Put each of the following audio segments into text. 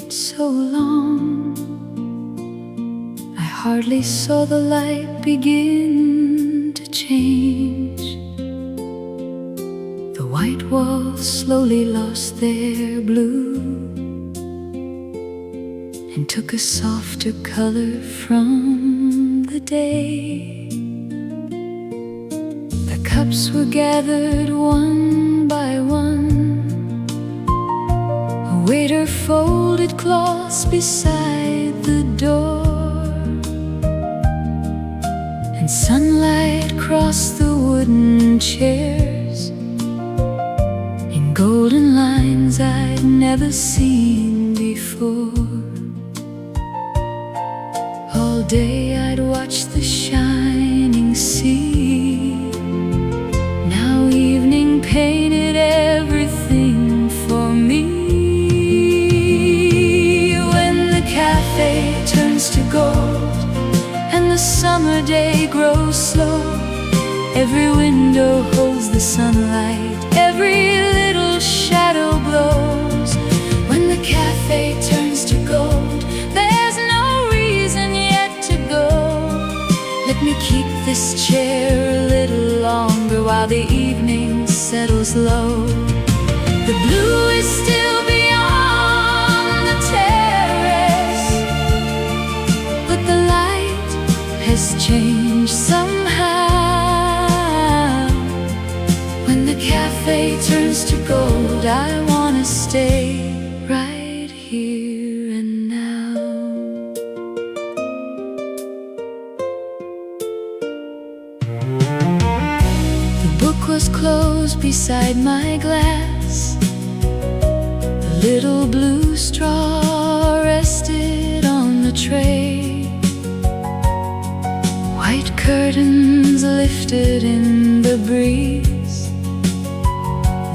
waited so long, I hardly saw the light begin to change. The white walls slowly lost their blue and took a softer color from the day. The cups were gathered one by one. A waiter folded cloths beside the door, and sunlight crossed the wooden chairs in golden lines I'd never seen before. All day I'd watch the shining sea. Now evening painted everything for me. When the cafe turns to gold and the summer day grows slow, every window holds the sunlight, every little shadow glows. When the cafe turns to gold, there's no reason yet to go. Let me keep this chair a little longer while the evening settles low. The blue is still beyond the terrace, but the light has changed somehow. When the cafe turns to gold, I wanna stay right here and now. The book was closed beside my glass. The little blue straw rested on the tray. White curtains lifted in the breeze,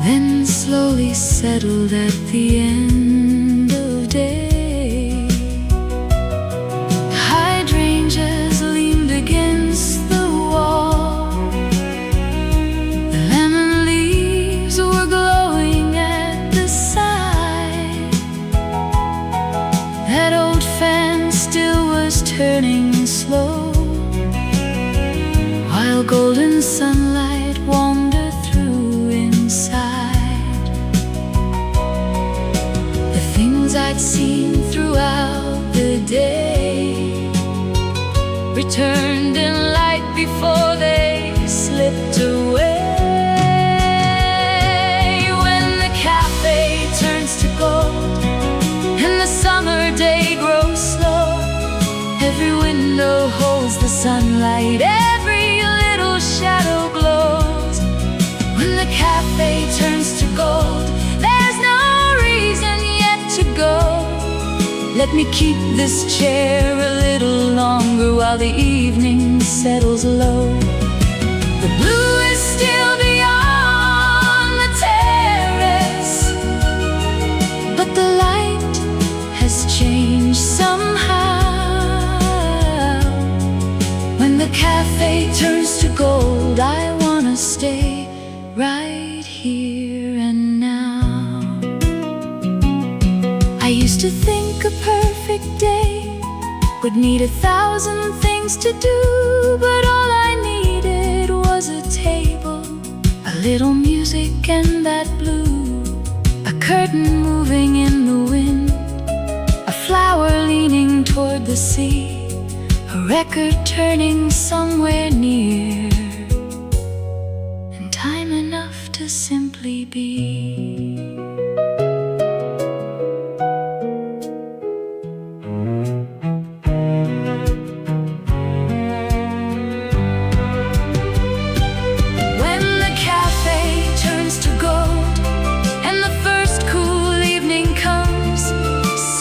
then slowly settled at the end of day. Hydrangeas leaned against the wall. The lemon leaves were glowing at the side. That old fan still was turning slow, while golden sunlight wandered through inside. The things I'd seen throughout the day returned in light before they slipped away. When the cafe turns to gold and the summer day grows slow, every window holds the sunlight, every little shadow glows. When the cafe turns to gold, there's no reason yet to go. Let me keep this chair a little longer while the evening settles low. The blue is still beyond the terrace, but the light has changed somehow. When the cafe turns to gold, I wanna stay right here and now. I used to think a perfect day would need 1,000 things to do, but all I needed was a table, a little music and that blue, a curtain moving in the wind, a flower leaning toward the sea, a record turning somewhere near, and time enough to simply be. When the cafe turns to gold and the first cool evening comes,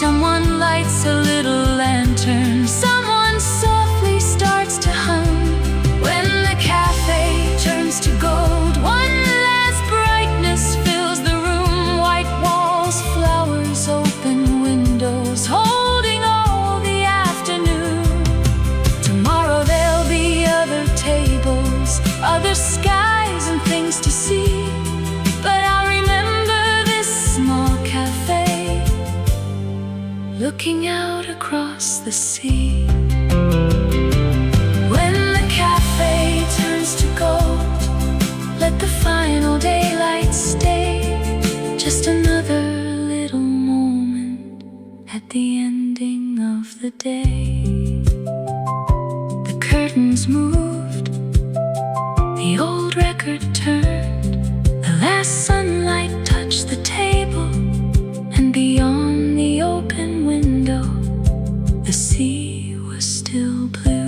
someone lights a little lantern, someone softly starts to hum. When the cafe turns to gold, one last brightness fills the room. looking out across the sea. When the cafe turns to gold, let the final daylight stay. Just another little moment at the ending of the day. The curtains moved, the old record turned, the last sunlight touched the table, and beyond the open window, the sea was still blue.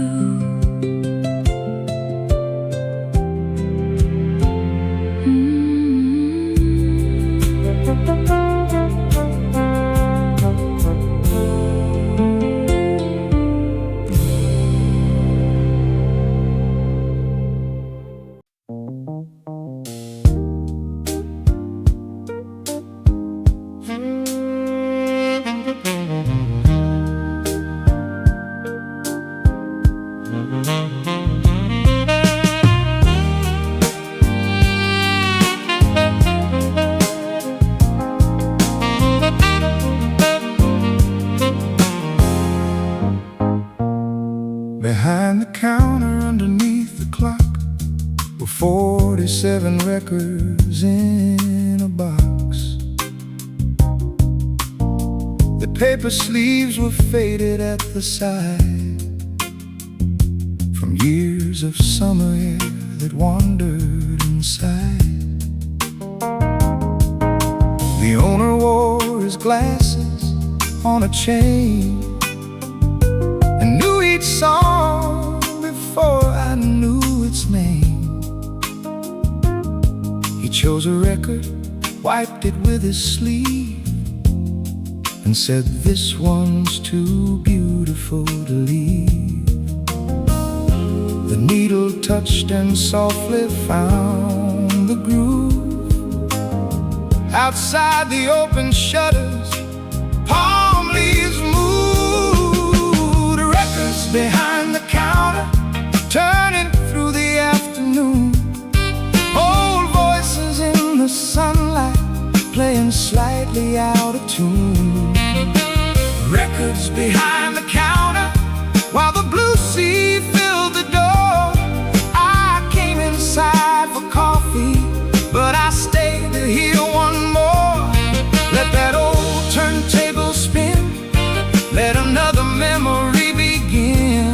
Behind the counter underneath the clock were 47 records in a box. The paper sleeves were faded at the side from years of summer air that wandered inside. The owner wore his glasses on a chain and knew each song before I knew its name. He chose a record, wiped it with his sleeve, and said, "This one's too beautiful to leave." The needle touched and softly found the groove. Outside the open shutters, palm leaves moved. Records behind the counter, turning through the afternoon. Old voices in the sunlight, playing slightly out of tune. Records behind the counter, while the blue sea filled the door. I came inside for coffee, but I stayed to hear one more. Let that old turntable spin, let another memory begin.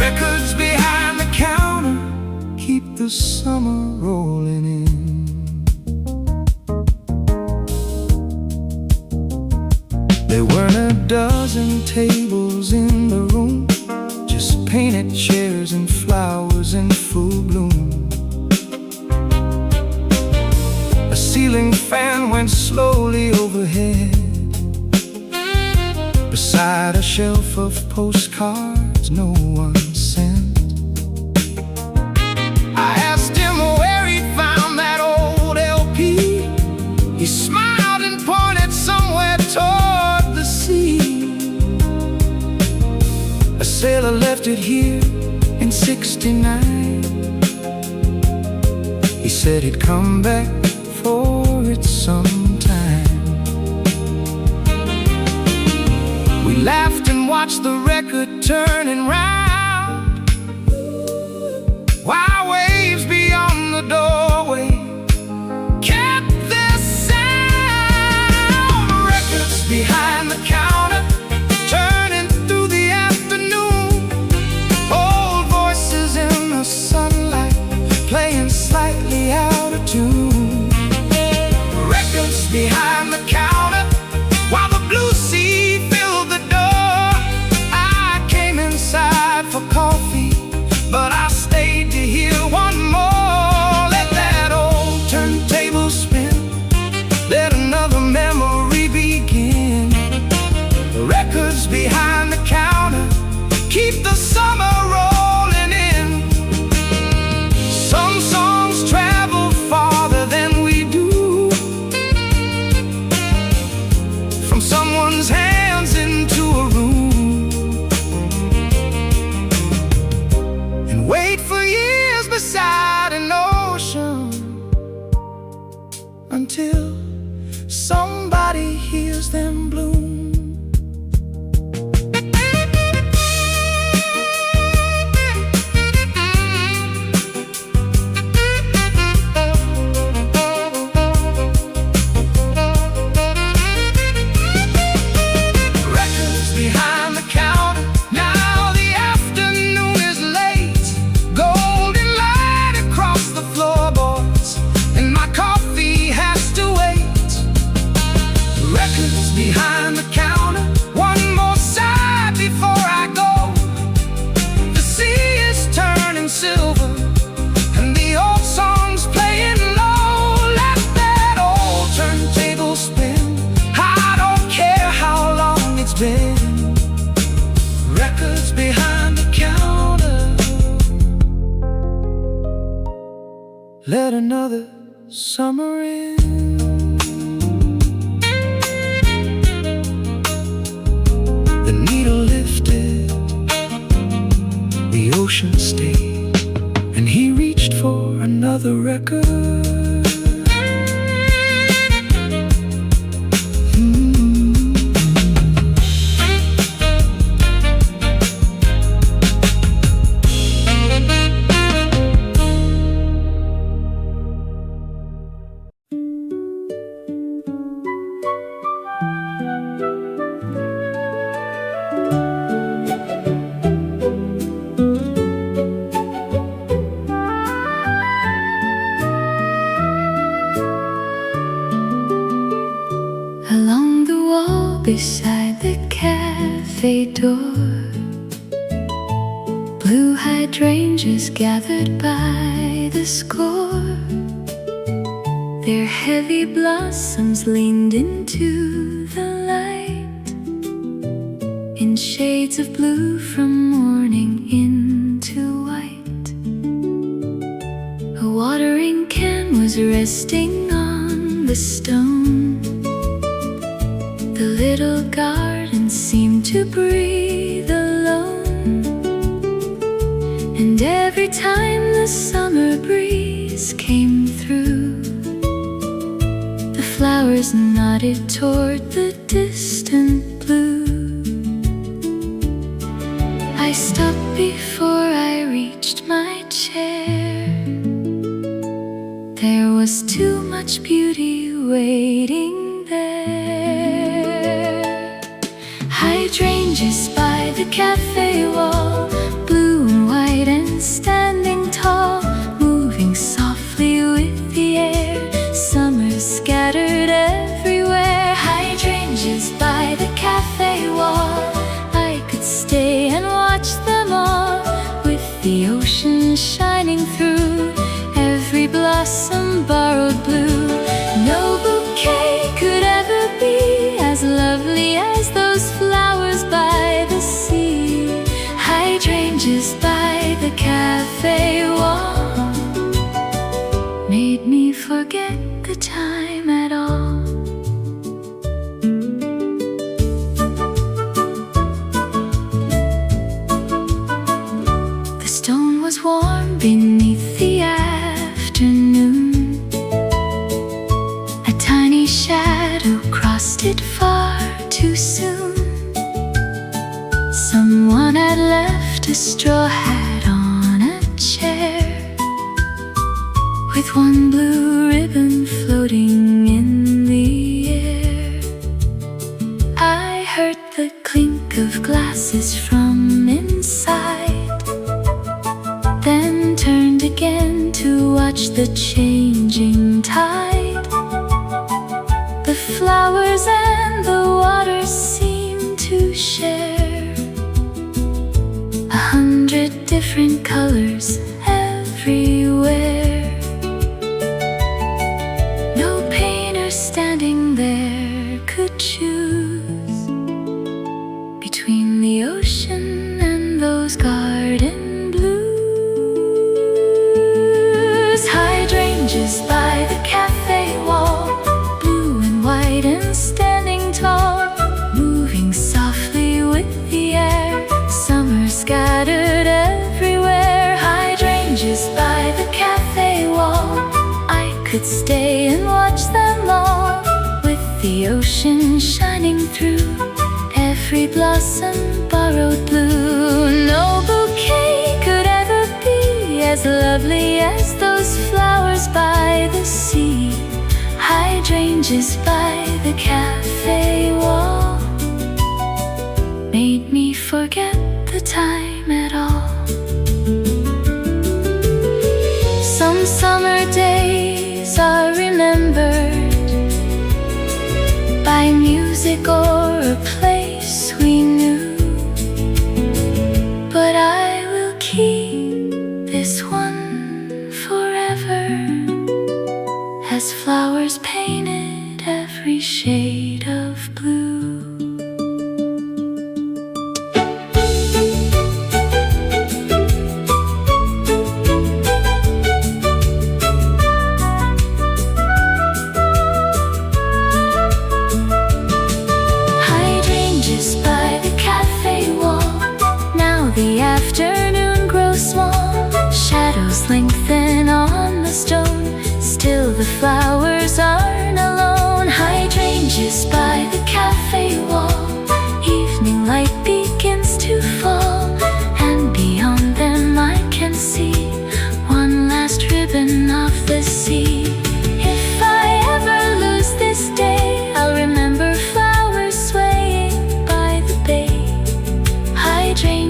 Records behind the counter, keep the summer rolling in. There weren't a dozen tables in the room, just painted chairs and flowers in full bloom. A ceiling fan went slowly overhead, beside a shelf of postcards no one sent. I asked him where he found that old LP. He smiled and pointed somewhere toward the sea. A sailor left it here in '69. He said he'd come back for it sometime. We laughed and watched the record turning round, while waves beyond the doorway kept their sound. Records behind the counter, turning through the afternoon. Old voices in the sunlight, playing slightly out of tune. Records behind the counter, while the blue sea filled the door. I came inside for coffee, but I stayed to hear one more. Let that old turntable spin, let another memory begin. Records behind the counter, keep the summer rolling in. Some songs travel farther than we do, from someone's hands into a room, and wait for years beside an ocean, until somebody hears them bloom. summer in. The needle lifted, the ocean stayed, and he reached for another record. Along the wall beside the cafe door, blue hydrangeas gathered by the score. Their heavy blossoms leaned into the light, in shades of blue from morning into white. A watering can was resting on the stone. The little garden seemed to breathe alone, and every time the summer breeze came through, the flowers nodded toward the distant blue. I stopped before I reached my chair. There was too much beauty waiting there. Hydrangeas by the cafe wall, blue and white and standing tall, moving softly with the air. Summer scattered everywhere. Hydrangeas by the cafe wall, I could stay and watch them all, with the ocean shining through, every blossom borrowed blue. No bouquet could ever be as lovely as those flowers by the sea. Hydrangeas by the cafe wall made me forget the time at all. The stone was warm beneath the afternoon. A tiny shadow crossed it far too soon. Someone had left a straw hat on a chair, with one blue ribbon floating in the air. I heard the clink of glasses from inside, then turned again to watch the changing tide. The flowers and the water seemed to share 100 different colors everywhere. No painter standing there could choose between the ocean and those garden blues. Hydrangeas by the cafe wall, blue and white and standing tall, moving softly with the air. Summer scattered everywhere. Hydrangeas by the cafe wall, I could stay and watch them all, with the ocean shining through, every blossom borrowed blue. No bouquet could ever be as lovely as those flowers by the sea. Hydrangeas by the cafe wall made me forget the time at all. Some summer days are remembered by music or a place we knew, but I will keep this one forever, as flowers painted every shade of blue.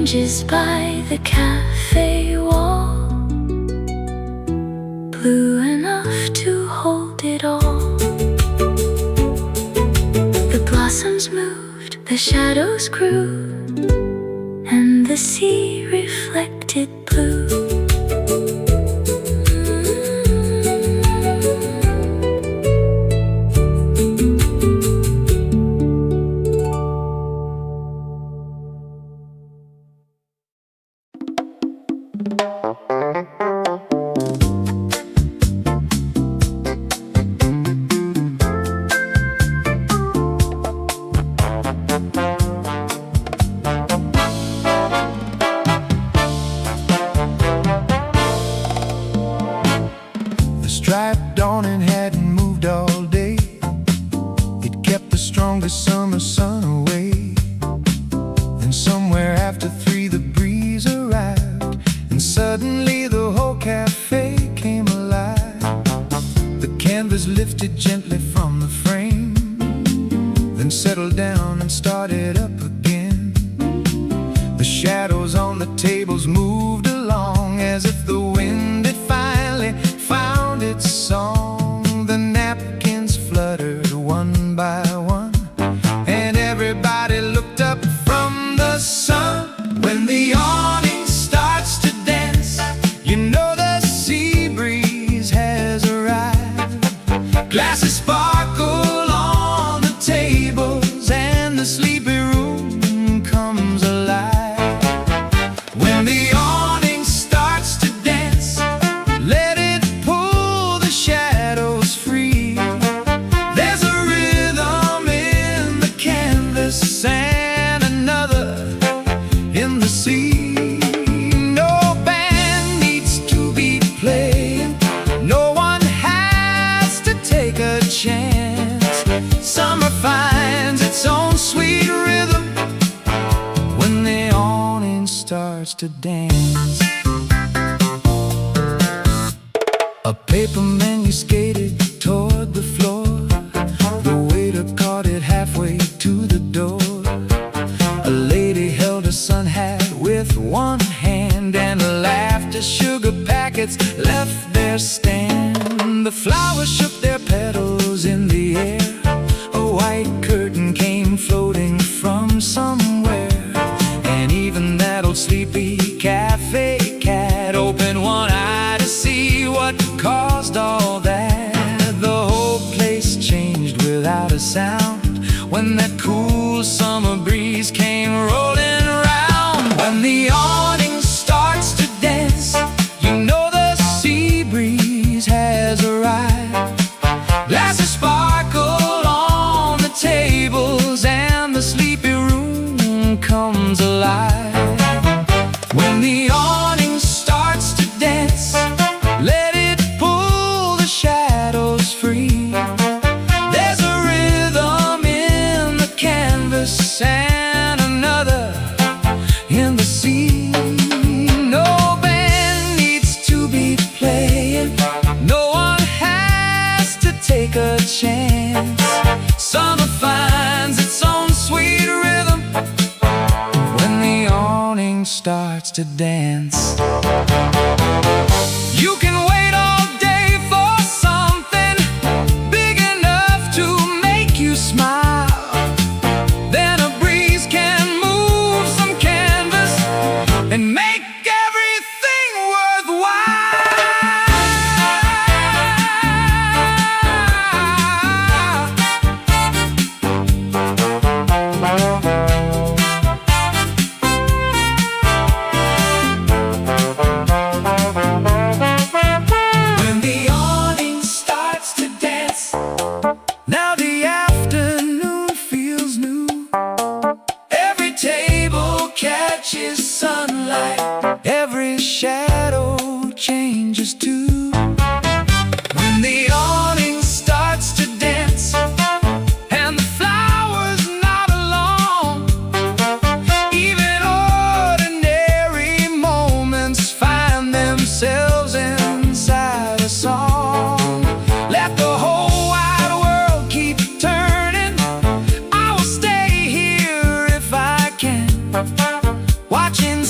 lounges by the cafe wall, blue enough to hold it all. The blossoms moved, the shadows grew, and the sea reflected blue. Striped awning hadn't moved all day. It kept the strongest summer sun away. Then somewhere after 3 the breeze arrived, and suddenly the whole cafe came alive. The canvas lifted gently from the frame, then settled down and started up again. The shadows on the tables moved along as if the wind had finally found its song. The napkins fluttered one by one, and everybody looked up from the sun. When the awning starts to dance, you know the sea breeze has arrived. Glasses sparkle on the tables, and the sleepy room comes alive. When the awning starts to dance, let it pull the shadows free. There's a rhythm in the canvas and another in the sea. No band needs to be playing, no one has to take a chance. Summer finds its own sweet rhythm when the awning starts to dance. A paper menu skated toward the floor. The waiter caught it halfway to the door. A lady held a sun hat with one hand and laughed as sugar packets left their stand. The flowers shook their petals in the air. A white curtain came floating from somewhere, and even that old sleepy cafe cat opened one eye to see what caused all that. The whole place changed without a sound when that cool summer breeze came rolling around. When the awning starts to dance, you know the sea breeze has arrived. Glasses sparkle on the tables, and the sleepy room comes alive. When the awning starts to dance, let it pull the shadows free. There's a rhythm in the canvas and another in the sea. No band needs to be playing, no one has to take a chance. Summer finds its own sweet rhythm when the awning starts to dance. You can wait all day for something big enough to make you smile. Then a breeze can move some canvas and make everything worthwhile. When the awning starts to dance, now the afternoon feels new. Every table catches sunlight, every shadow changes too. When the awning starts to dance, and the flowers nod along, even ordinary moments find themselves inside a song. Let the whole wide world keep turning, I will stay here if I can, watching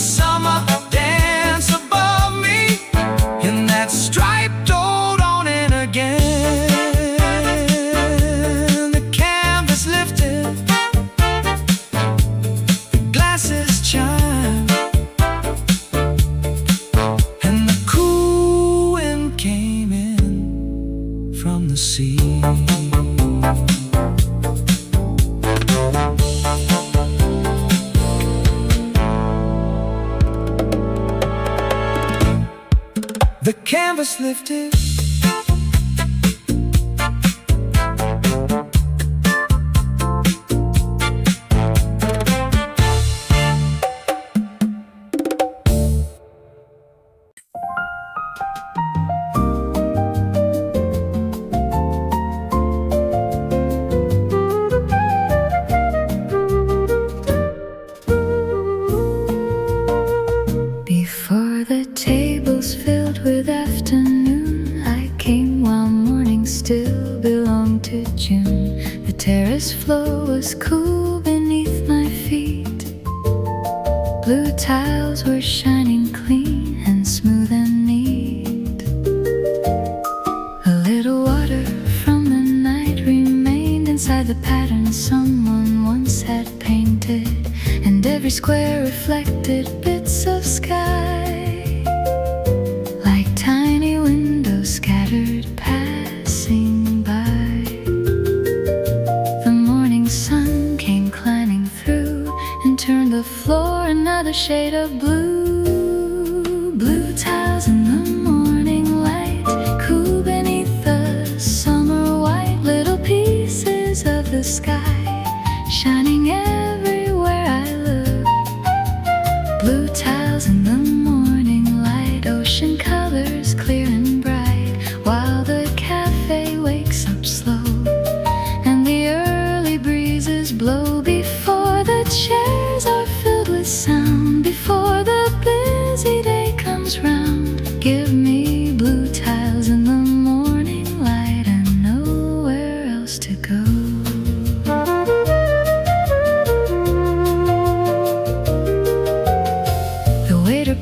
the canvas lifted. Before the tables filled with afternoon, I came while morning still belonged to June. The terrace floor was cool beneath my feet. Blue tiles were shining clean and smooth and neat. A little water from the night remained inside the pattern someone once had painted, and every square reflected bits of sky, like tiny windows scattered passing by. The morning sun came climbing through and turned the floor another shade of blue. Blue tiles in the morning light, cool beneath the summer white, little pieces of the sky shining everywhere I look. Blue tiles in the morning light, ocean colors clear and bright, while the cafe wakes up slow and the early breezes blow. Before the chairs are filled with sound, before the busy day comes round, give me blue tiles in the morning light and nowhere else to go.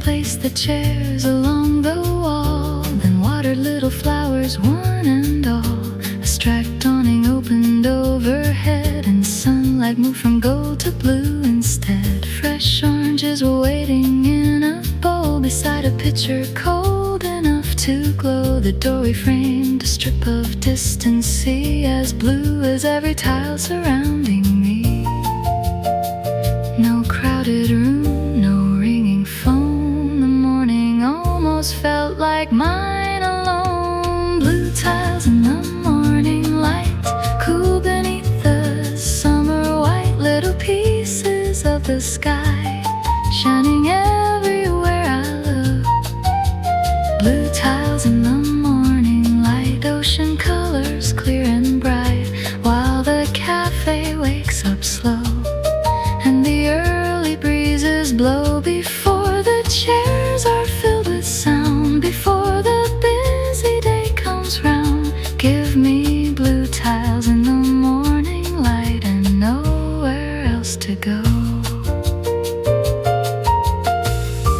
Placed the chairs along the wall, then watered little flowers one and all. A striped awning opened overhead, and sunlight moved from gold to blue instead. Fresh oranges were waiting in a bowl beside a pitcher cold enough to glow. The doorway framed a strip of distant sea, as blue as every tile surrounding me. No crowded room, no ringing phone, felt like mine alone. Blue tiles in the morning light, cool beneath the summer white, little pieces of the sky shining everywhere I look. Blue tiles in the morning light, ocean colors clear and bright, while the cafe wakes up slow and the early breezes blow. Before the chairs are filled with sound, before the busy day comes round, give me blue tiles in the morning light and nowhere else to go.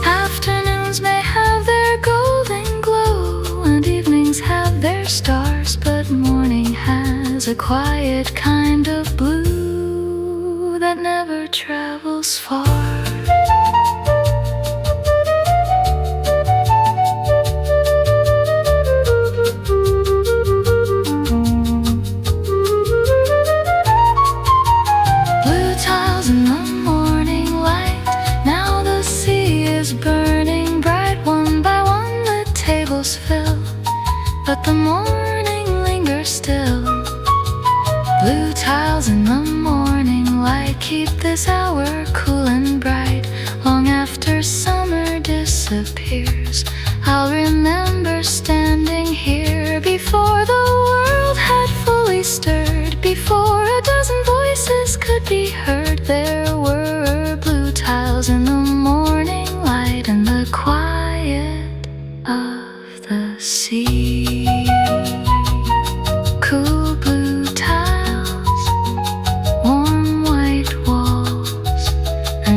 Afternoons may have their golden glow and evenings have their stars, but morning has a quiet kind of blue that never travels far. But the morning lingers still. Blue tiles in the morning light keep this hour cool and bright. Long after summer disappears, I'll remember standing here before the world had fully stirred, before a dozen voices could be heard. There were blue tiles in the morning light and the quiet of the sea. Cool blue tiles, warm white walls, and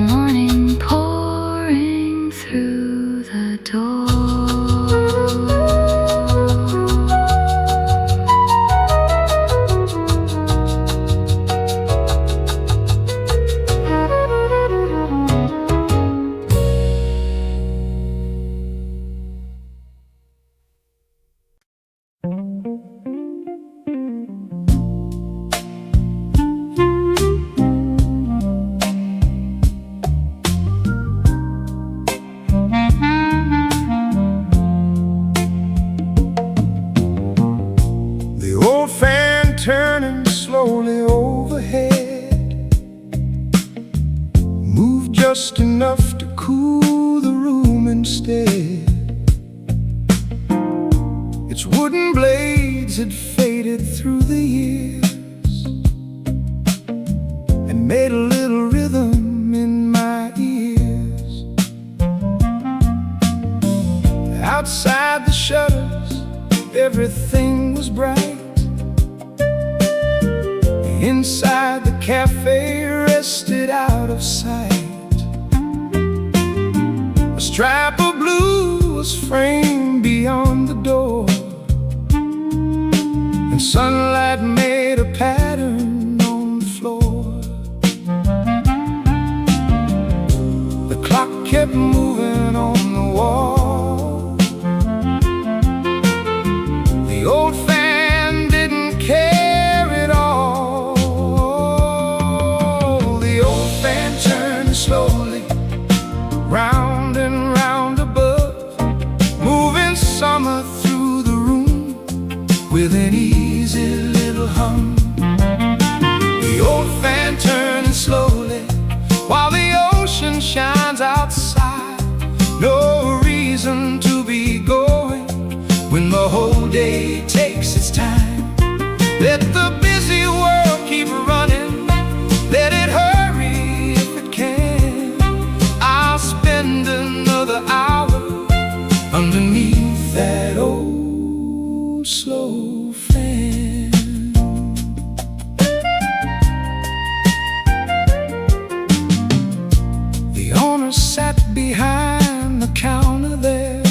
just enough to cool the room instead. Its wooden blades had faded through the years and made a little rhythm in my ears. Outside the shutters, everything was bright. Inside the cafe rested out of sight. A stripe of blue was framed beyond the door, and sunlight made a pattern on the floor. The clock kept moving on the wall. The old fan didn't care at all. The old fan turned slowly round and round above, moving summer through the room with an easy little hum. The old fan turning slowly while the ocean shines outside. No reason to be going when the whole day takes its time. Let the busy world keep running, let it hurry if it can. I'll spend another hour underneath that old slow fan. The owner sat behind the counter there,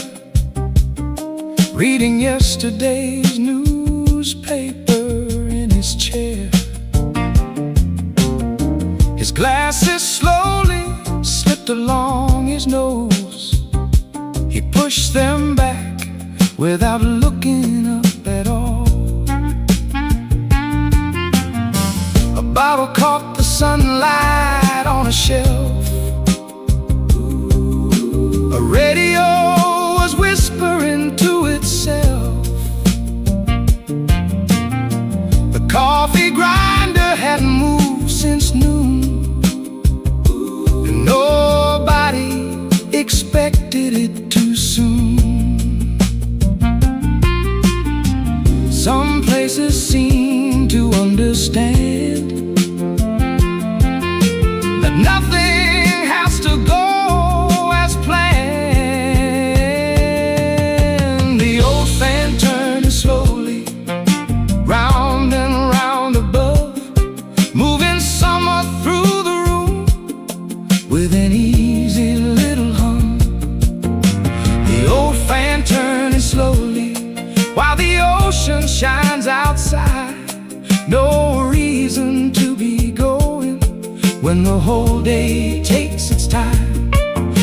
reading yesterday's newspaper in his chair. His glasses slowly slipped along his nose. He pushed them back without looking up at all. A bottle caught the sunlight on a shelf. A radio was whispering to itself. The coffee grinder hadn't moved since noon, and nobody expected it too soon. Some places seem to understand that nothing has to go as planned. The old fan turning slowly round and round above, moving summer through the room with an easy little hum. The old fan turning slowly while the ocean shines outside. No reason to be going when the whole day takes its time.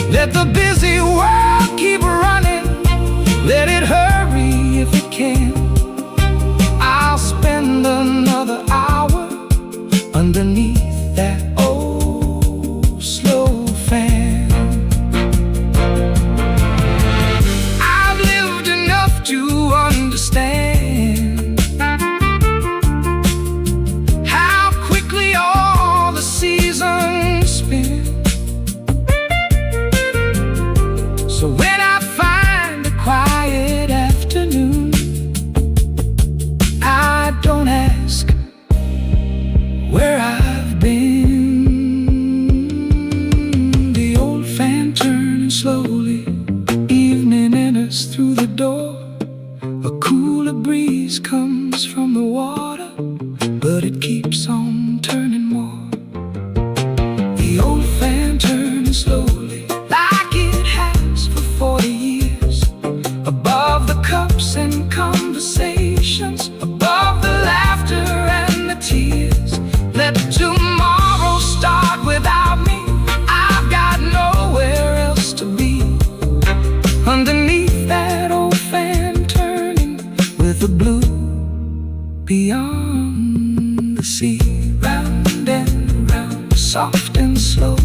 Let the busy world keep running, let it hurry if it can. I'll spend another hour underneath that old slow fan. I've lived enough to understand how quickly all the seasons spin. So when I find a quiet afternoon, I don't ask where I've been. The old fan turning slowly, evening enters through the door. A cooler breeze comes from the water, but it keeps on turning more. The old fan turning slowly like it has for 40 years, above the cups and conversations, above the laughter and the tears. Let tomorrow start without me, I've got nowhere else to be. Underneath that old fan turning with the blue beyond the sea. Round and round, soft and slow,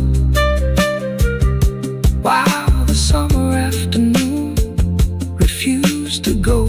while the summer afternoon refused to go.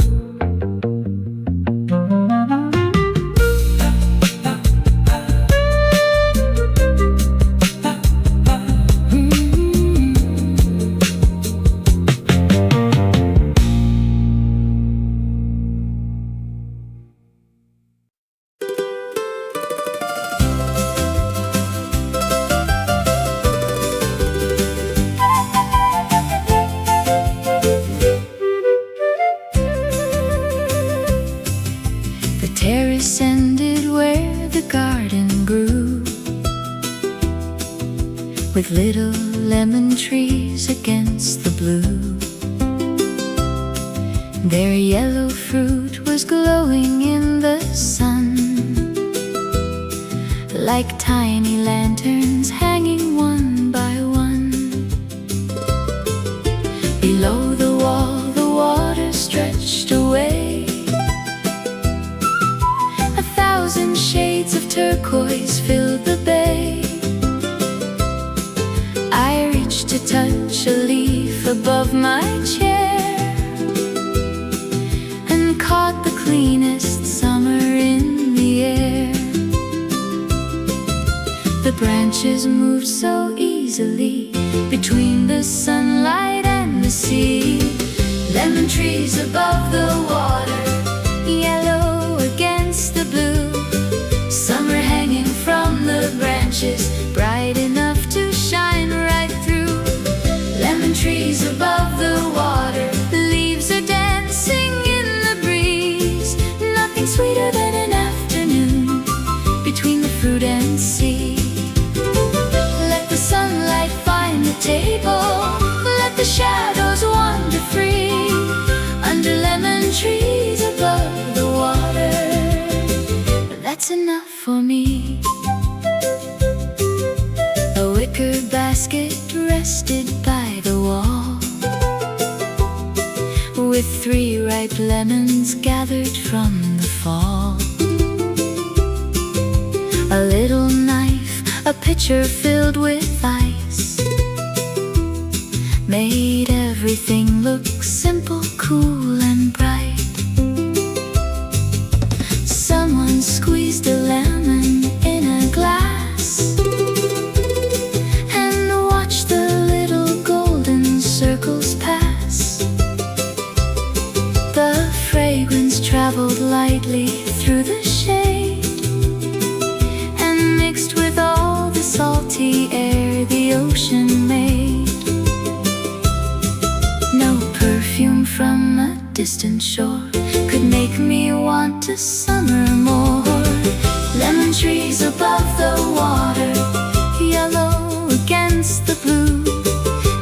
with little lemon trees against the blue. Their yellow fruit was glowing in the sun, like tiny lanterns hanging one by one. Below the wall, the water stretched away, 1,000 shades of turquoise filled the bay. I reached to touch a leaf above my chair and caught the cleanest summer in the air. The branches moved so easily between the sunlight and the sea. Lemon trees above the water, yellow against the blue. Summer hanging from the branches, bright enough to shine right through. Lemon trees above the water, the leaves are dancing in the breeze. Nothing sweeter than an afternoon between the fruit and sea. Let the sunlight find the table, let the shadows wander free, under lemon trees above the water. That's enough for me. A wicker basket rested by the wall, with 3 ripe lemons gathered from the fall. A little knife, a pitcher filled with ice, made everything look simple, cool and bright. Someone squeezed a lemon in a glass and watched the little golden circles pass. The fragrance traveled lightly through the shade and mixed with all the salty air the ocean made. No perfume from a distant shore could make me want to summer more. Lemon trees above the water, yellow against the blue.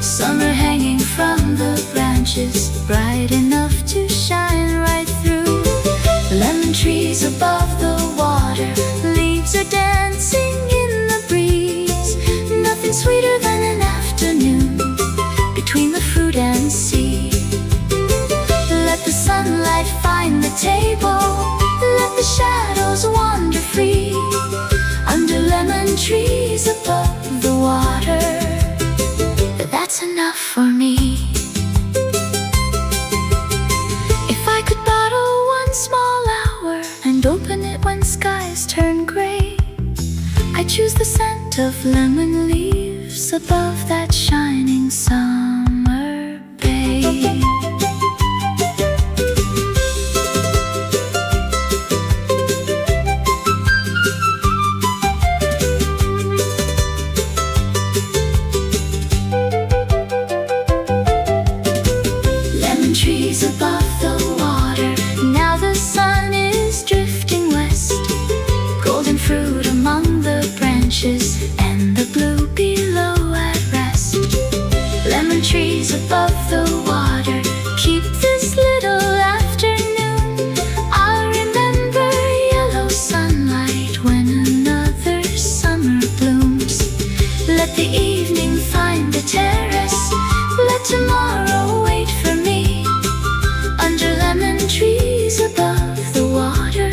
Summer hanging from the branches, bright enough to shine right through. Lemon trees above the water, leaves are dancing in the breeze. Nothing sweeter than an afternoon between the fruit and sea. Let the sunlight find the table, let the shadows wander free, under lemon trees above the water. That's enough for me. If I could bottle one small hour and open it when skies turn gray, I choose the scent of lemon leaves above that shining summer bay. Trees above the water, now the sun is drifting west. Golden fruit among the branches, and the blue below at rest. Lemon trees above the water, keep this little afternoon. I'll remember yellow sunlight when another summer blooms. Let the evening find the terrace, let tomorrow wait for me, under lemon trees above the water,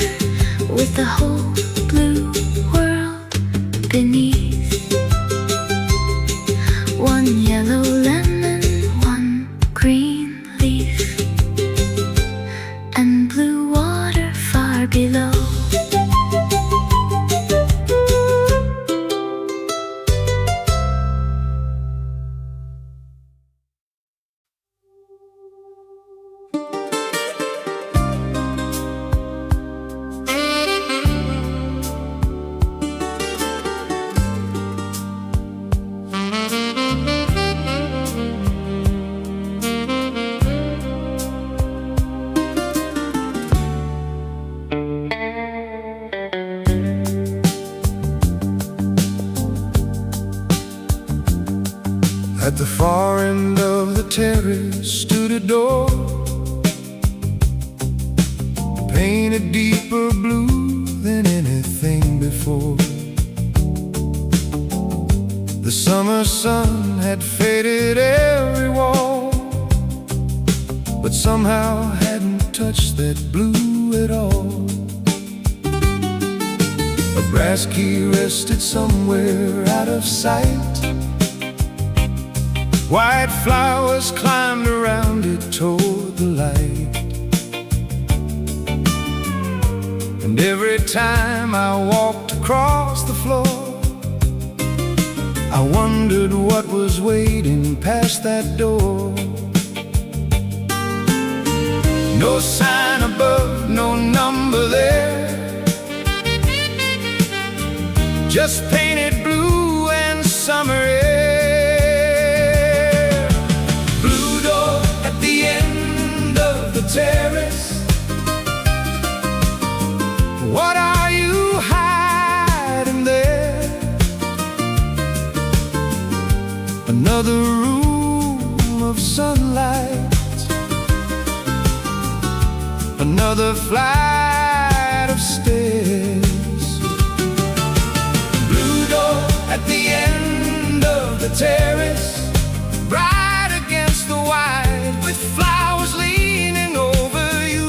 with the whole blue world beneath. One yellow lemon, one green leaf, and blue water far below. At the far end of the terrace stood a door, painted deeper blue than anything before. The summer sun had faded every wall, but somehow hadn't touched that blue at all. A brass key rested somewhere out of sight. White flowers climbed around it toward the light. And every time I walked across the floor, I wondered what was waiting past that door. No sign above, no number there, just painted blue and summer air. Blue door at the end of the terrace. What are you hiding there? Another room of sunlight, another flight of stairs. Blue door at the end of the terrace, bright against the white, with flowers leaning over you,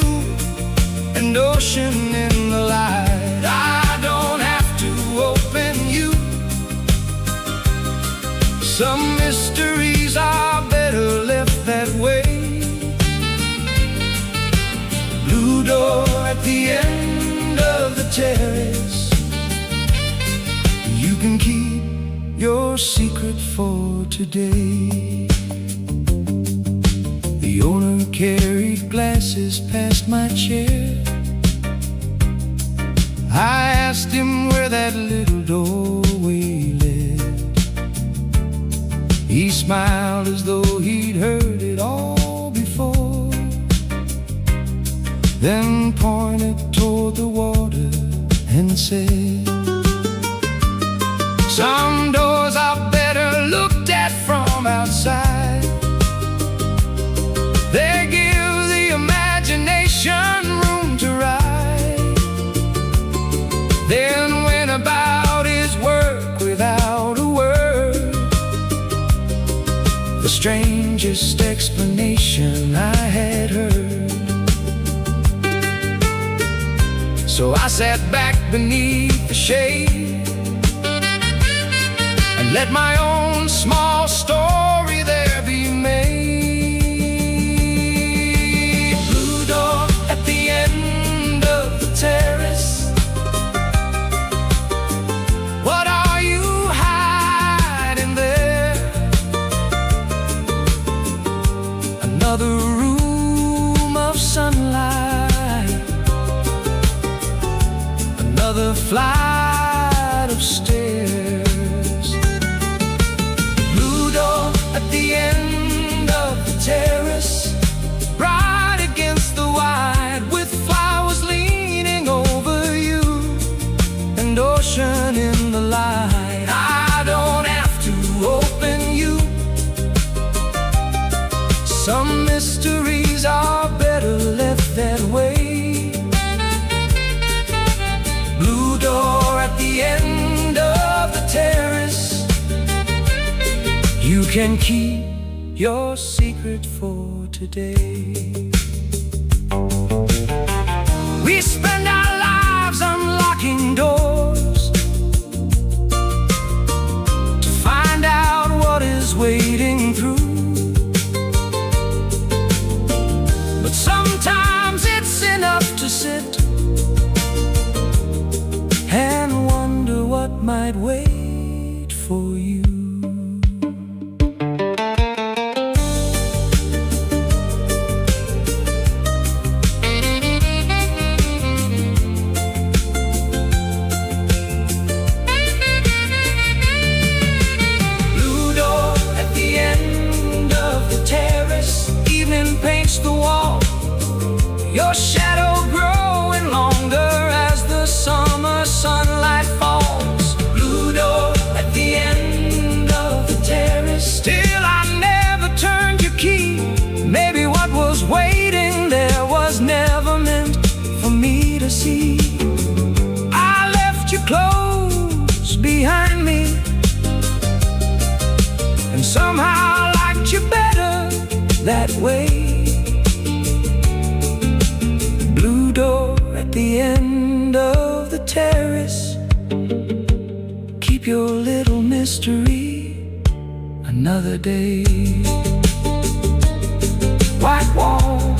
and ocean in the light. I don't have to open you. Some mysteries are better left that way. Blue door at the end of the terrace. You can keep your secret for today. The owner carried glasses past my chair. I asked him where that little doorway led. He smiled as though he'd heard it all before, then pointed toward the water and said, some doors are better looked at from outside. They give the imagination room to ride. Then went about his work without a word, the strangest explanation I had heard. So I sat back beneath the shade and let my own small story there be made. Blue door at the end of the terrace. What are you hiding there? Another room of sunlight, another flight of stairs. Blue door at the end of the terrace, bright against the white, with flowers leaning over you, and ocean in the light. I don't have to open you. Some mysteries are better left that way. Blue door at the end of the terrace. You can keep your secret for today. We spend our lives unlocking doors to find out what is waiting through. But sometimes it's enough to sit and wonder what might wait for you. Blue door at the end of the terrace. Evening paints the wall, your shadow growing longer as the summer sunlight falls. Blue door at the end of the terrace. Still and somehow I liked you better that way. Blue door at the end of the terrace, keep your little mystery another day. White wall,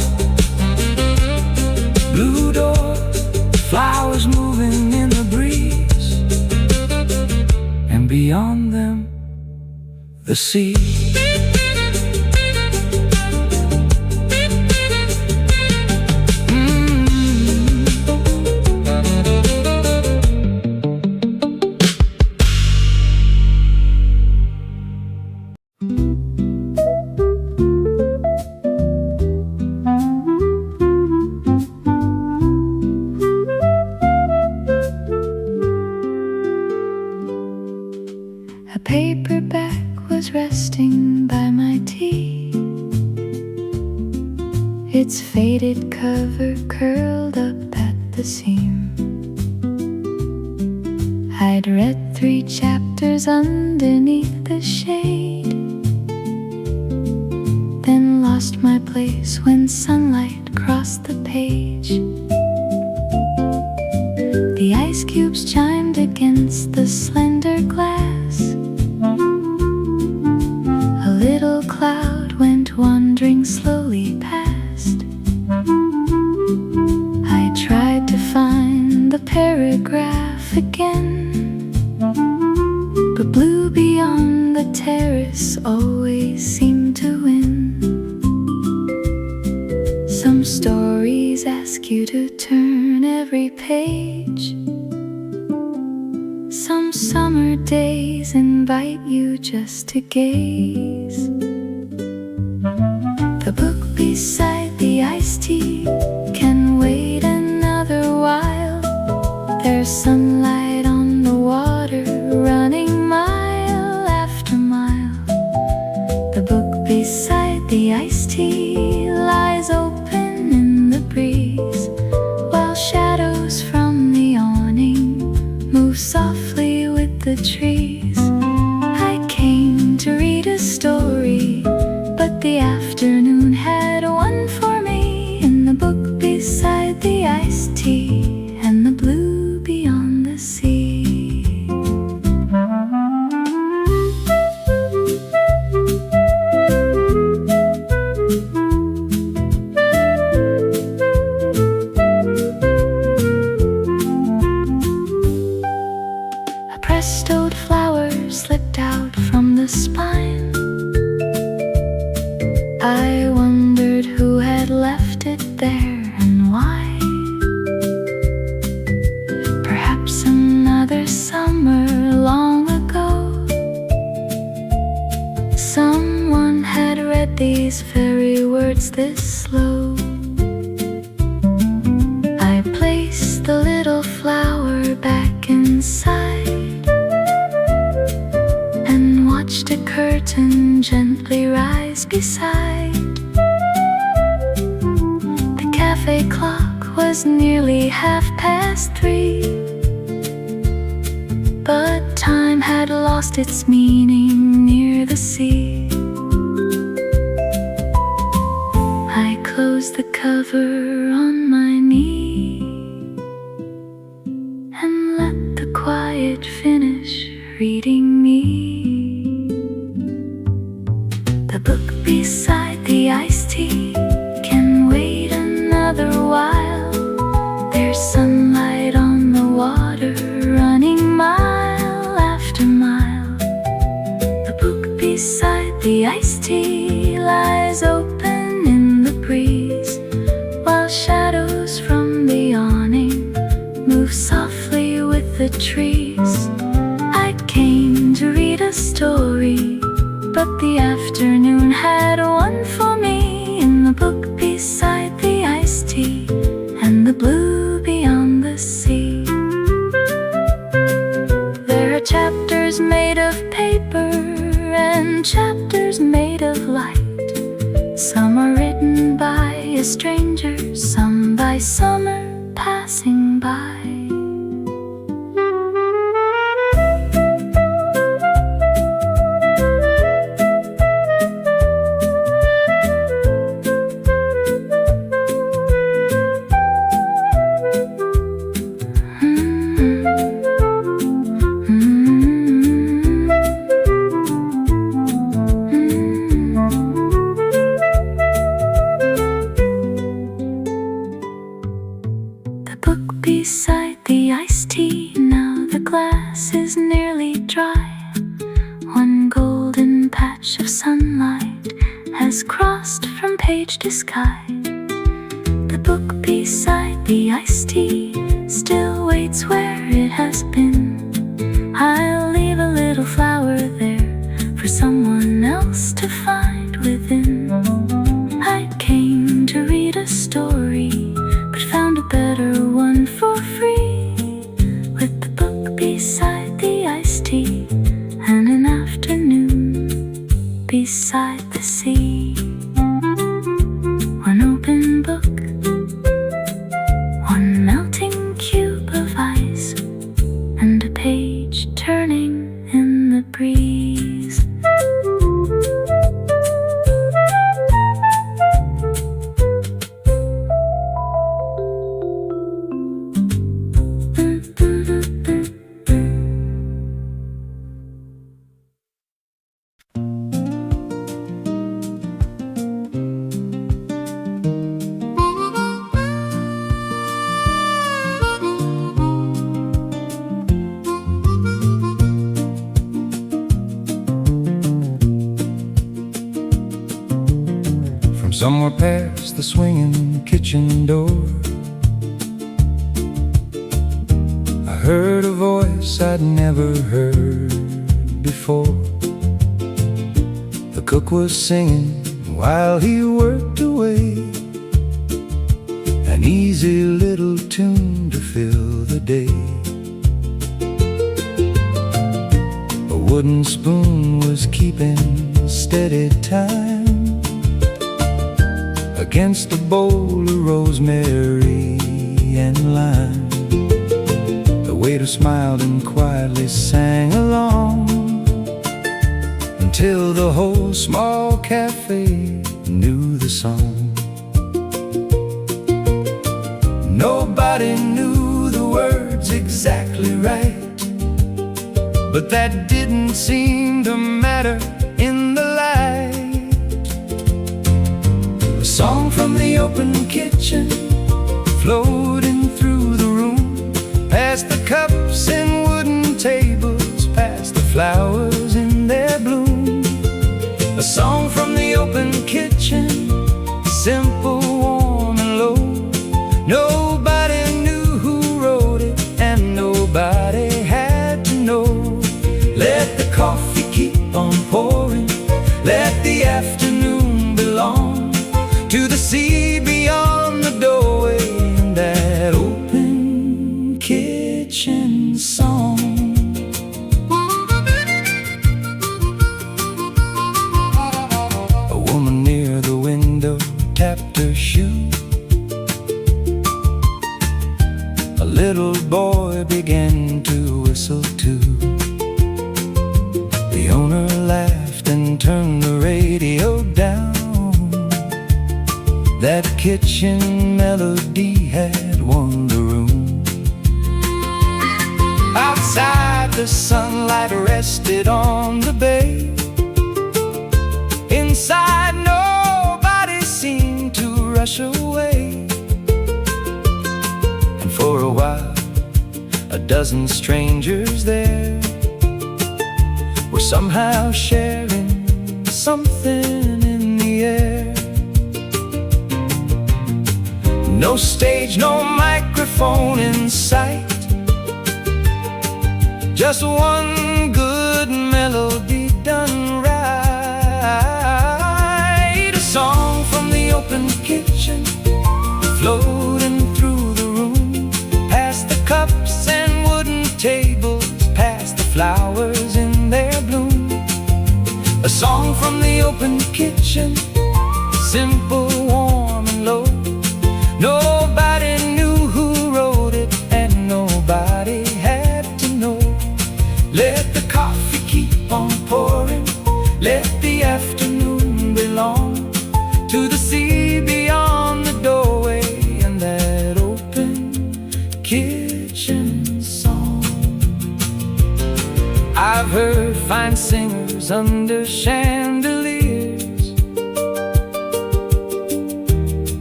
blue door, flowers moving in the breeze, and beyond them, the sea. A paperback was resting by my tea, its faded cover curled up at the seam. I'd read 3 chapters underneath the shade, then lost my place when sunlight crossed the page. The ice cubes chimed against the slender glass. A little cloud went wandering slowly past. I tried to find the paragraph again, but blue beyond the terrace always seemed to win. Some stories ask you to turn every page. Some summer days invite you just to gaze. The book beside the iced tea can wait another while. There's sunlight on the water running mile after mile. The book beside the iced tea lies open in the breeze, while shadows from the awning move softly with the trees. I came to read a story, but the afternoon had one for me, in the book beside the iced tea and the blue beyond the sea. A pressed-toed flower slipped out from the spine. I wondered who had left it there and why. Perhaps another summer long ago, someone had read these very words this slow. I placed the little flower back inside and watched a curtain gently rise beside. The cafe clock was nearly 3:30, but time had lost its meaning near the sea. I closed the cover on my knee and let the quiet finish reading me. The book beside the iced tea can wait another while. There's sunlight on the water running mile after mile. The book beside the iced tea lies open in the breeze, while shadows from the awning move softly with the trees. I came to read a story, but the afternoon had one for me, in the book beside the iced tea and the blue beyond the sea. There are chapters made of paper and chapters made of light. Some are written by a stranger, some by summer passing by. flash of sunlight has crossed from page to sky. The book beside the iced tea still waits where it has been. I'll leave a little flower there for someone else to find within. I came to read a story, but found a better one for free, with the book beside the iced tea and an afternoon beside the sea. One open book, one melting cube of ice, and a page turning in the breeze. Somewhere past the swinging kitchen door, I heard a voice I'd never heard before. The cook was singing while he worked away, an easy little tune to fill the day. A wooden spoon was keeping steady time against a bowl of rosemary and lime. The waiter smiled and quietly sang along until the whole small cafe knew the song. Nobody knew the words exactly right, but that didn't seem to matter in the light. A song from the open kitchen floating through the room, past the cups and wooden tables, past the flowers in their bloom. A song from the open kitchen, simple, warm and low. Nobody knew who wrote it, and nobody had to know. Let the coffee keep on pouring, let the afternoon belong to the sea beyond the doorway and that open kitchen song. A woman near the window tapped her shoe. A little boy began to whistle too. The owner laughed and turned the radio down. That kitchen melody had won the room. Outside the sunlight rested on the bay. Inside nobody seemed to rush away. And for a while a dozen strangers there were somehow sharing something in the air. No stage, no microphone in sight, just one good melody done right. A song from the open kitchen floating through the room, past the cups and wooden tables, past the flowers in their bloom. A song from the open kitchen, simple, warm and low. Nobody knew who wrote it, and nobody had to know. Let the coffee keep on pouring, let the afternoon belong to the sea beyond the doorway and that open kitchen song. I've heard fine singers under chandeliers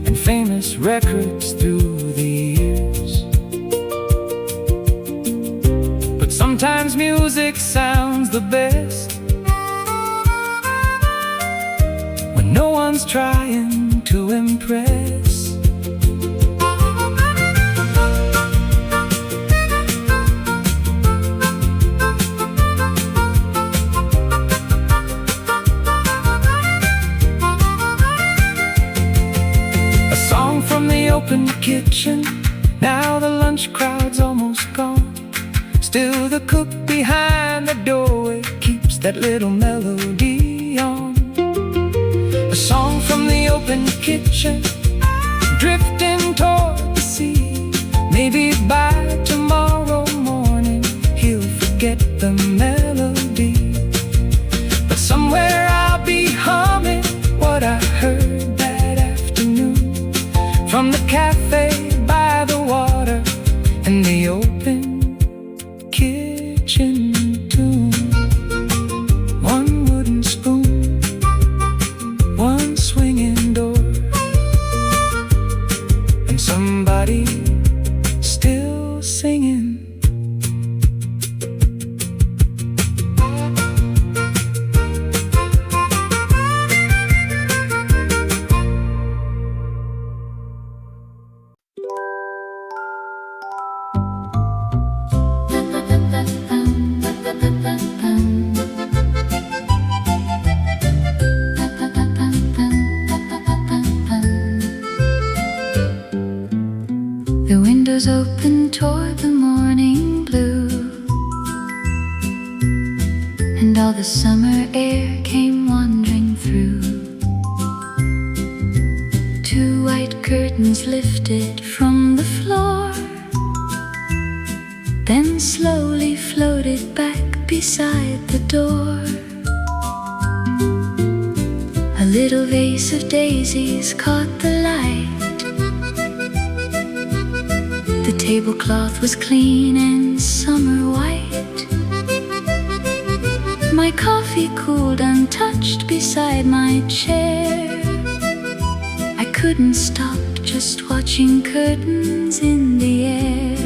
and famous records through the years, but sometimes music sounds the best one's trying to impress. A song from the open kitchen. Now the lunch crowd's almost gone. Still the cook behind the doorway keeps that little melody on. A song from the open kitchen, drifting toward the sea. Maybe by tomorrow morning he'll forget the melody, but somewhere I'll be humming what I heard that afternoon from the cafe by the water and the open kitchen tune. One wooden spoon, one swinging door, and somebody still singing. The windows open toward the morning blue, and all the summer air came wandering through. Two white curtains lifted from the floor, then slowly floated back beside the door. A little vase of daisies caught the light. The tablecloth was clean and summer white. My coffee cooled untouched beside my chair. I couldn't stop just watching curtains in the air.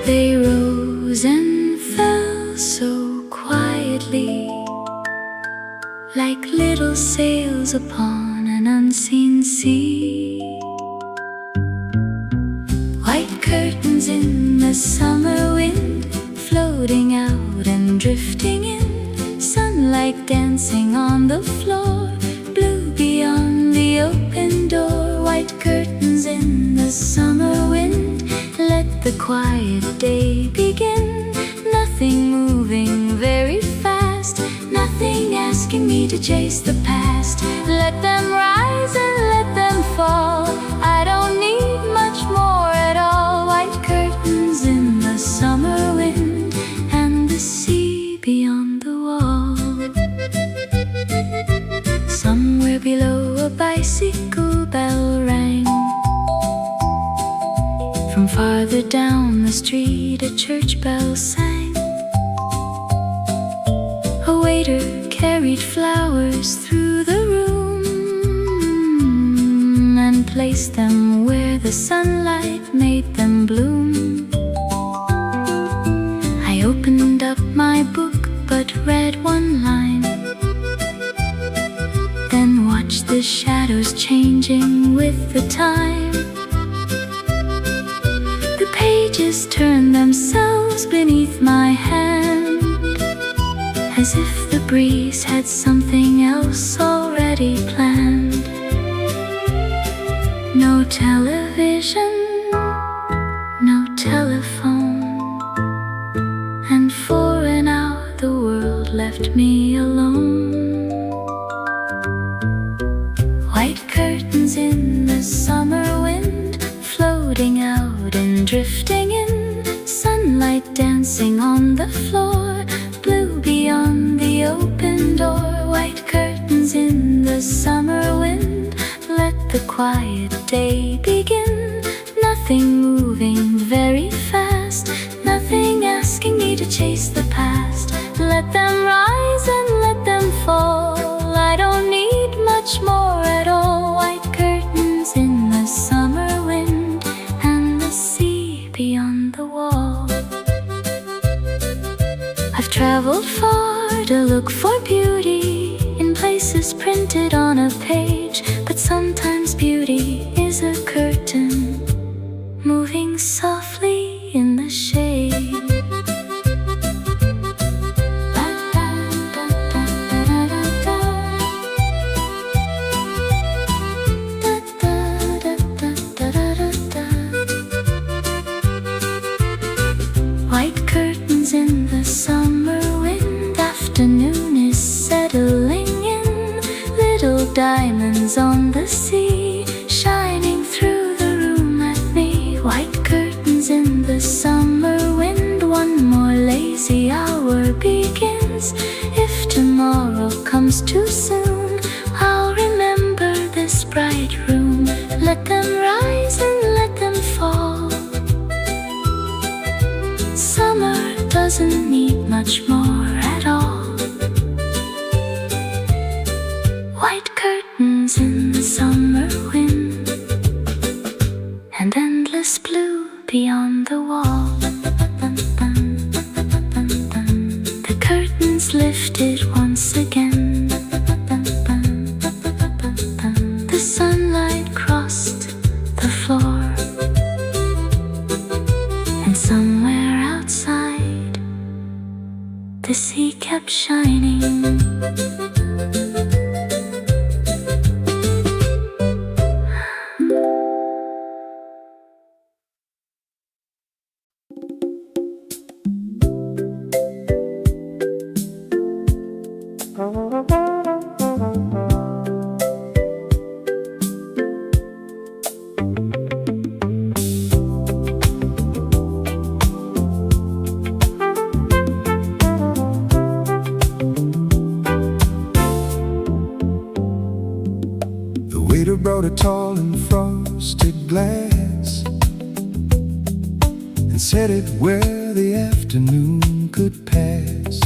They rose and fell so quietly, like little sails upon an unseen sea. White curtains in the summer wind, floating out and drifting in. Sunlight dancing on the floor, blue beyond the open door. White curtains in the summer wind, let the quiet day begin. Nothing moving very fast, nothing asking me to chase the past. Let them rise and let them fall, I don't need much more at all. White curtains in the summer wind, and the sea beyond the wall. Somewhere below a bicycle bell rang. From farther down the street a church bell sang. A waiter carried flowers through the room and placed them where the sunlight made them bloom. I opened up my book but read one line, then watched the shadows changing with the time. The pages turned themselves beneath my hand, as if the breeze had something else already planned. No television, no telephone, and for an hour the world left me alone. White curtains in the summer wind, floating out and drifting in. Sunlight dancing on the floor, blue beyond the open door. White curtains in the summer wind, let the quiet day begin. Nothing moving very fast, nothing asking me to chase the past. Let them rise and let them fall, I don't need much more at all. White curtains in the summer wind, and the sea beyond the wall. I've traveled far to look for beauty in places faces printed on a page, but sometimes beauty is a curtain moving softly in the shade. White curtains in the summer wind, afternoon is settling in. Little diamonds on the sea, shining through the room at me. White curtains in the summer wind, one more lazy hour begins. If tomorrow comes too soon, I'll remember this bright room. Let them rise and let them fall. Summer doesn't need much more at all. White curtains in the summer wind, and endless blue beyond the wall. The curtains lifted once again. The sunlight crossed the floor, and somewhere outside the sea kept shining. Brought a tall and frosted glass and set it where the afternoon could pass.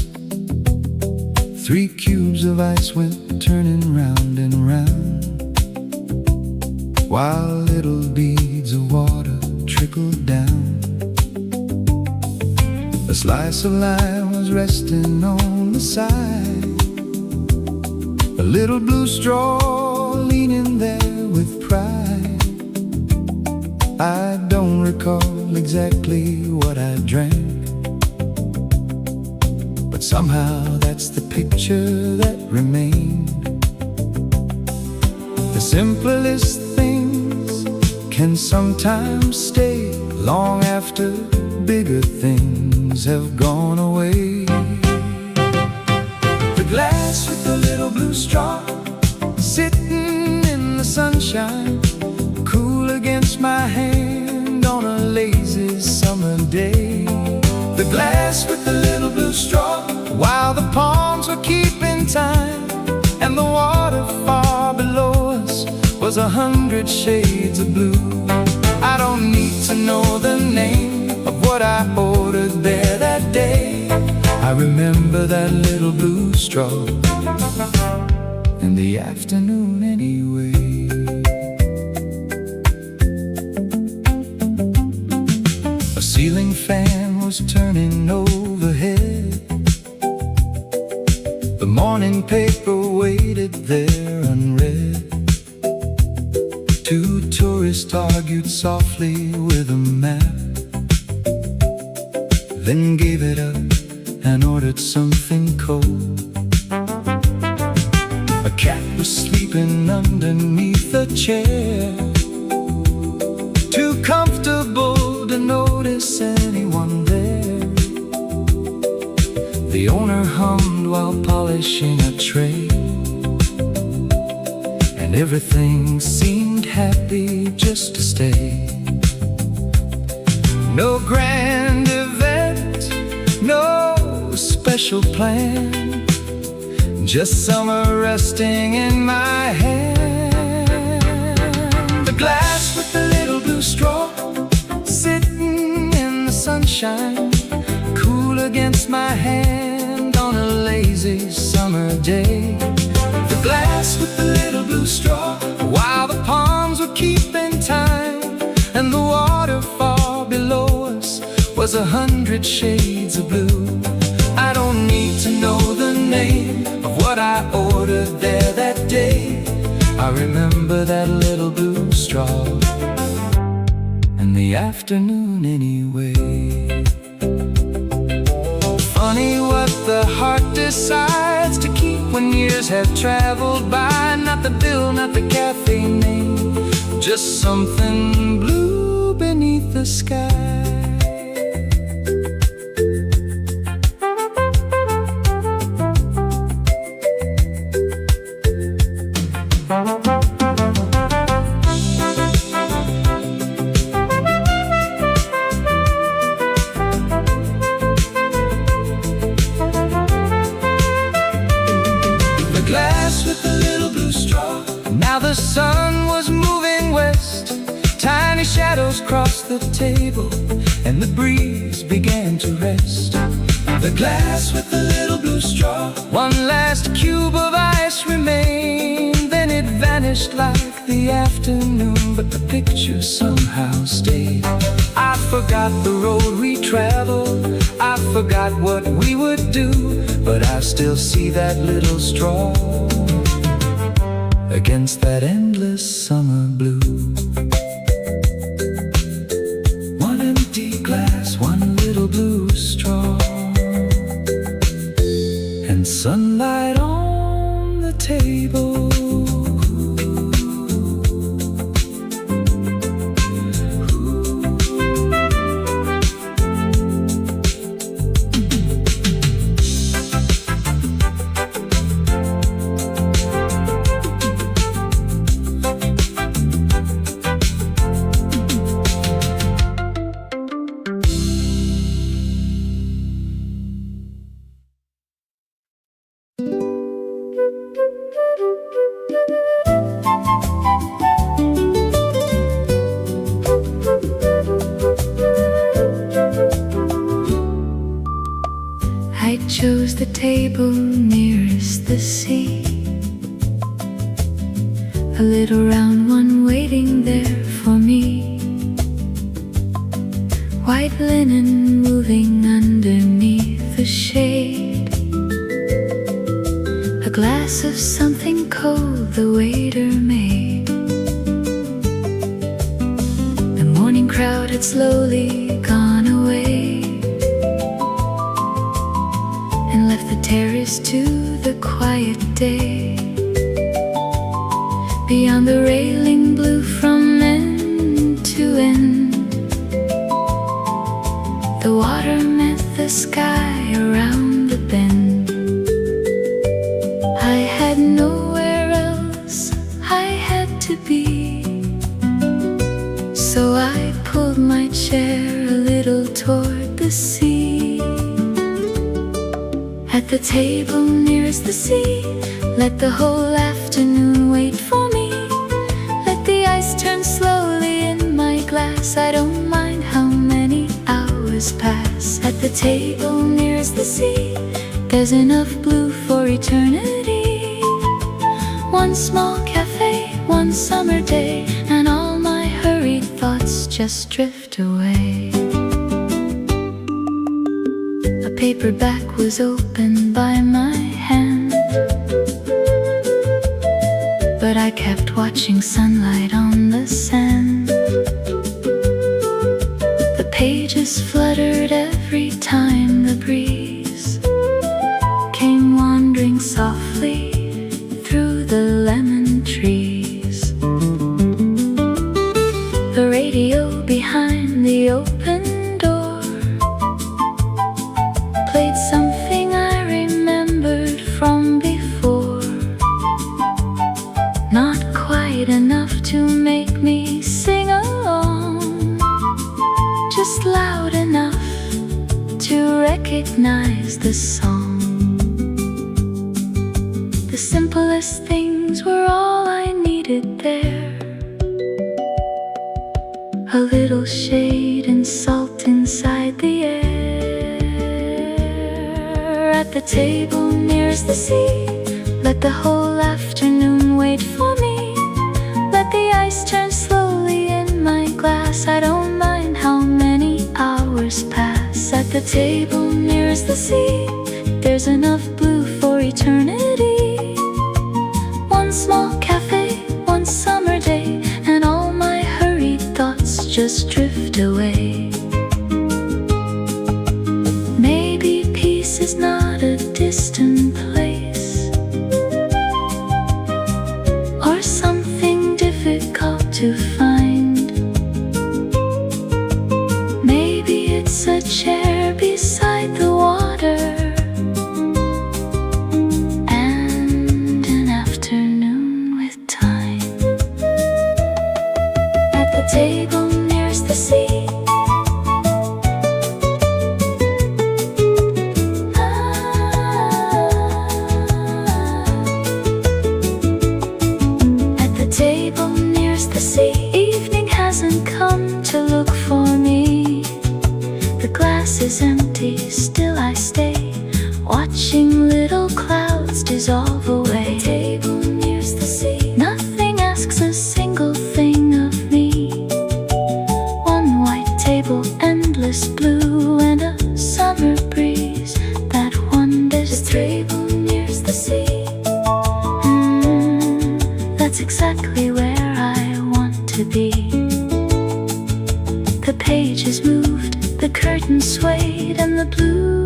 3 cubes of ice went turning round and round, while little beads of water trickled down. A slice of lime was resting on the side, a little blue straw leaning there with pride. I don't recall exactly what I drank, but somehow that's the picture that remained. The simplest things can sometimes stay long after bigger things have gone away. The glass with the little blue straw, sitting in the sunshine, cool against my hand on a lazy summer day. The glass with the little blue straw, while the palms were keeping time, and the water far below us was 100 shades of blue. I don't need to know the name of what I ordered there that day. I remember that little blue straw in the afternoon anyway. A ceiling fan was turning overhead. The morning paper waited there unread. 2 tourists argued softly with a map, then gave it up and ordered something cold. A cat was sleeping underneath a chair, too comfortable to notice anyone there. The owner hummed while polishing a tray, and everything seemed happy just to stay. No grand event, no special plan, just summer resting in my hand. The glass with the little blue straw, sitting in the sunshine, cool against my hand on a lazy summer day. The glass with the little blue straw, while the palms were keeping time, and the water far below us was 100 shades of blue. I don't need to know the name of what I ordered there I remember that little blue straw and the afternoon anyway. Funny what the heart decides to keep when years have traveled by. Not the bill, not the cafe name, just something blue beneath the sky. The sun was moving west, tiny shadows crossed the table, and the breeze began to rest. The glass with the little blue straw, one last cube of ice remained, then it vanished like the afternoon, but the picture somehow stayed. I forgot the road we traveled, I forgot what we would do, but I still see that little straw against that endless summer blue. One empty glass, one little blue straw, and sunlight on the table. I chose the table nearest the sea, a little round one waiting there for me, white linen moving underneath the shade, a glass of something cold the waiter made. The morning crowd had slowly gone away, left the terrace to the quiet day. Beyond the railing blue from end to end, the water met the sky around the bend. I had nowhere else I had to be, so I pulled my chair a little toward the sea. At the table nearest the sea, let the whole afternoon wait for me. Let the ice turn slowly in my glass, I don't mind how many hours pass. At the table nearest the sea, there's enough blue for eternity. One small cafe, one summer day, and all my hurried thoughts just drift away. A paperback was opened by my hand, but I kept watching sunlight on the sand. The pages fluttered every time the breeze came wandering softly through the lemon trees. The radio behind the open door played something I remembered from before, not quite enough to make me sing along, just loud enough to recognize the song. The simplest things were all I needed there, a little shade and salt inside the air. At the table nearest the sea, let the whole afternoon wait for me. Let the ice turn slowly in my glass, I don't mind how many hours pass. At the table nearest the sea, there's enough blue for eternity. One small cafe, exactly where I want to be. The pages moved, the curtains swayed, and the blue